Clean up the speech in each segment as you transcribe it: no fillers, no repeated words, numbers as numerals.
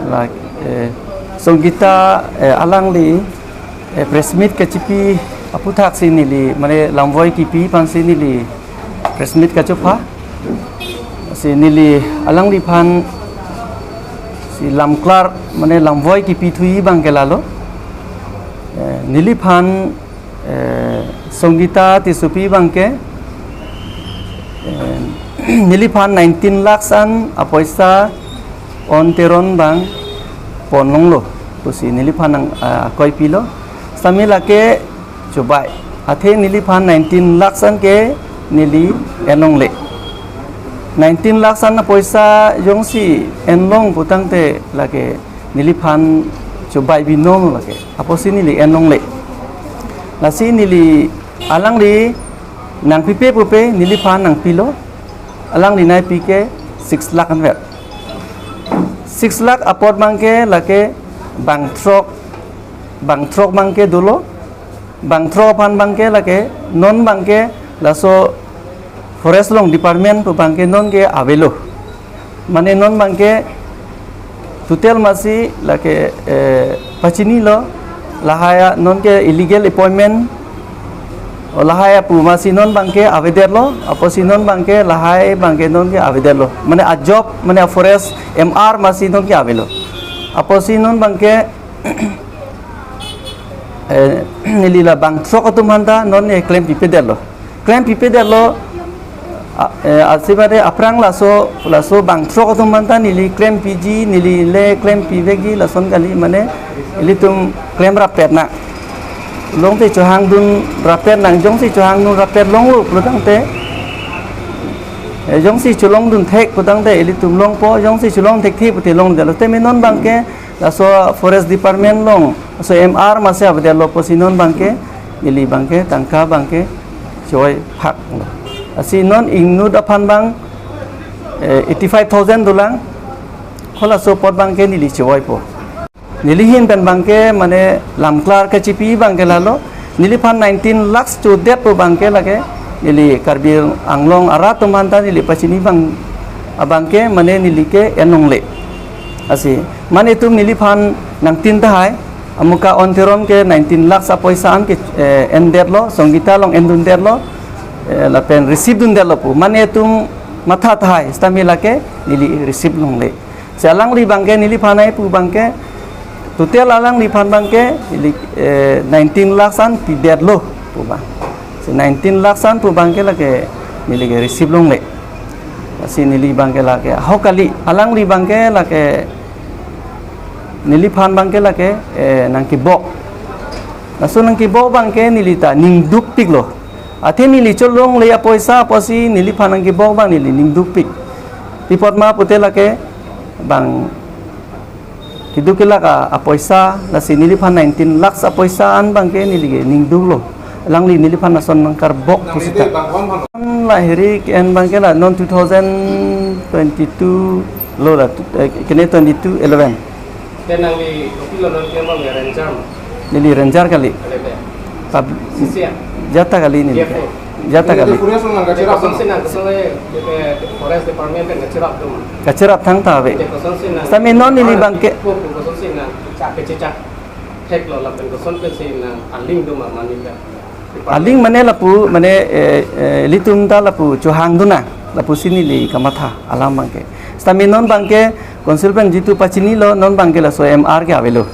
like Songgita alang li press meet kacipi aputak sini li mane lamvoi kipi pan sini li press meet kacupa sini li alang li pan si lam klar mane lamvoi kipi thui bang kelalo nili pan Songgita tisupi bang ke nili pan 19 lakhs an apoisa on teron bang ponong lo pusi nili pan koi pilo samila ke coba athe nili pan 19 lakhs an ke nili enong le 19 lakhs an poisa yong si enlong putang te lake nili pan coba binom lake aposi nili enong le lasi nili alang li nang pipe pupe nili pan nang pilo alang li nai pike 6 lakh an vet 6 lakh apot mangke lake bang trok mangke dulu bang trok pan bangke lake non bangke laso forest long department pu bangke non ke avelo mane non bangke tutel masih lake pacini lo lahaya non ke illegal appointment lahaya pu masih non bangke aveder lo aposi non bangke lahai bangke non ke aveder lo mane a job mane forest MR masih non ke avelo aposi non bangke nilila bang trok tu manda non e claim pipe delo asibare aprang laso bang trok tu manda nili claim PG nili le claim PVG lason kali mane ili tum claim rapet na long te chohang dun rapet nang jong si chohang dun rapet long lu putang te jong si cholong dun thek putang te ili tum long po jong si cholong thek thi puti long delo te menon bangke laso forest department long so MR masih abde lo posinon bangke nili bangke tangka bangke joy phak asinon ingnud apan bang 85,000 dolang khola so pot bangke nili joy po nilihin pen bangke mane lamklar kacipi bangke lalo nilipan 19 lakhs to det po bangke lage nili karbir anglong arat manta nili pacini bang abangke mane nilike enongle asi mane tum nilipan nang tin tahai amuka on terom ke 19 lakhs apoisaan ke endet lo Songgita long endun det lo la pen receive dun det lo pu mane tum matha tahai stamila ke nili receive long le salang li bangke nilipanai pu bangke total alang di pan bangke 19 laksan pidet lo pu bang 19 laksan pu bangke lake nili ke receive long le si nili bangke lake hokali alang di bangke lake nili pan bangke lake nang kibok naso nang kibok bangke nili ta ning duk pik lo ate nili cholong le apoisa aposi nili pan nang kibok bang nili ning duk pik tipot ma pute lake bang kidu kila ka apoisa la sinilipan 19 lakhs apoisaan bangke nilige ningdulo lang li nilipan nason nang karbok pusita lahiri en bangke la non 2022 lo la kene 22 11 tenang li opilo non kemo ranger nili ranger kali jata kali ini jata kali forest department kacerap thang tawe sami non ini bangke aling mane lapu mane litum ta lapu chuhang duna lapu sini li kamatha alam bangke sami non bangke konsulpen jitu pacini lo non bangke la so MR ke avelo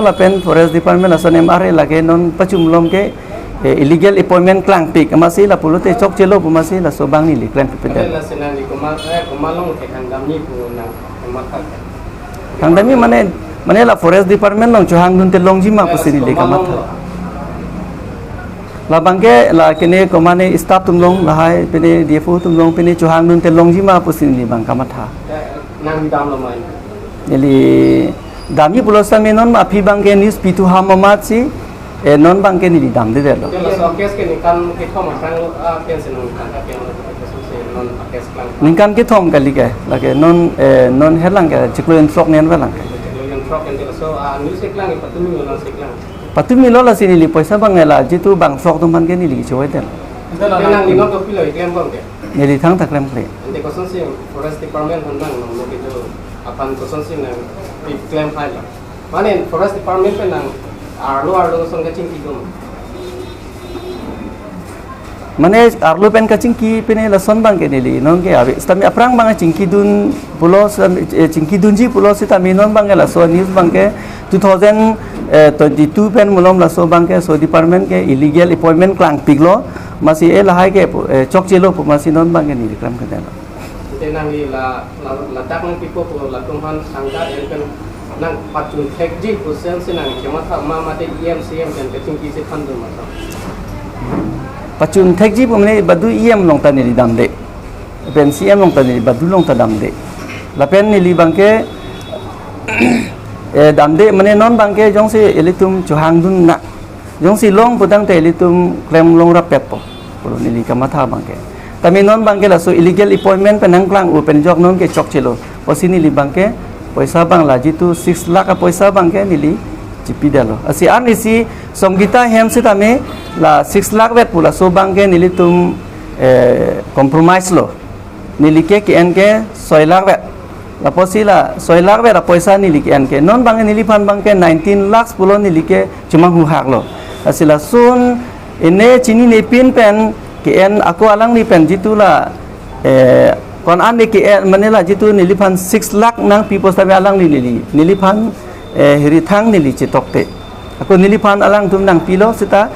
la pen forest department la so MR lage non pachum lom ke illegal appointment klang pik masih la pulute chok chelo masih la sobang ni klan pipedal kangdami mane la forest department long chuhang dun te long jima pusini le kamatha la bangke la kene komane staff tum long la hai pene DFO tum long pene chuhang dun te long jima pusini bang kamatha nang dam lo mai eli dami pulosa menon api bangke news pitu hamamat si non bangke ni dam de lo ningkan ke thom kali ke lage non helang ke ciklo trok nen walang ke patumi lo la sini li paisa bangela jitu bang trok tum bangke ni li choi den ni li thang taklem kle forest department akan konsumsi nang diklaim file mana forest department pe nang arlo son ka cingki dum Mane arlo pen kacingki pene lason bang ke nili non ke abe stami aprang bang cingki dun pulo cingki dunji pulo sita minon bang la so news bang ke 2022 pen mulom la so bang ke so department ke illegal appointment klang piglo masih lahai ke chok jelo masih non bang ke nili kram ke dano tenang li la dak nang pipo ko la tumhan sangka en kan nang patun tekji kusen sinang kema tha ma te EMCM kan ke cingki se khandu ma Pacun tekji pemene badu iem long tani di damde, pen CM long tani badu long ta damde, lapen nili bangke damde mene non bangke jong si elitum cuhang dun nak, jong si long putang te elitum klem long rapet po, polo nili kamatha bangke. Kami non bangke la so illegal appointment penang klang u pen jok non ke chok chelo, posi nili bangke poisa bang laji tu 6 lakh poisa bangke nili cipi dalo. Asi an isi somgita hem si tame la 6 lakh vet pula so bangke nili tum compromise lo nili ke en ke 6 lakh vet la posi la 6 lakh vet poisa nili ke en ke non bangke nili pan bangke 19 lakhs pulo nili ke cuma hu hak lo asila sun ene chini ne pin pen ke en aku alang ni pen jitu la kon an ni ke en manela jitu nili pan 6 lakh nang people tame alang ni nili pan hiri thang nili chitokte aku nili pan alang tum nang pilo sita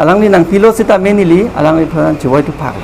alang ni nang pilo sita menili alang ni pan chewai tu pak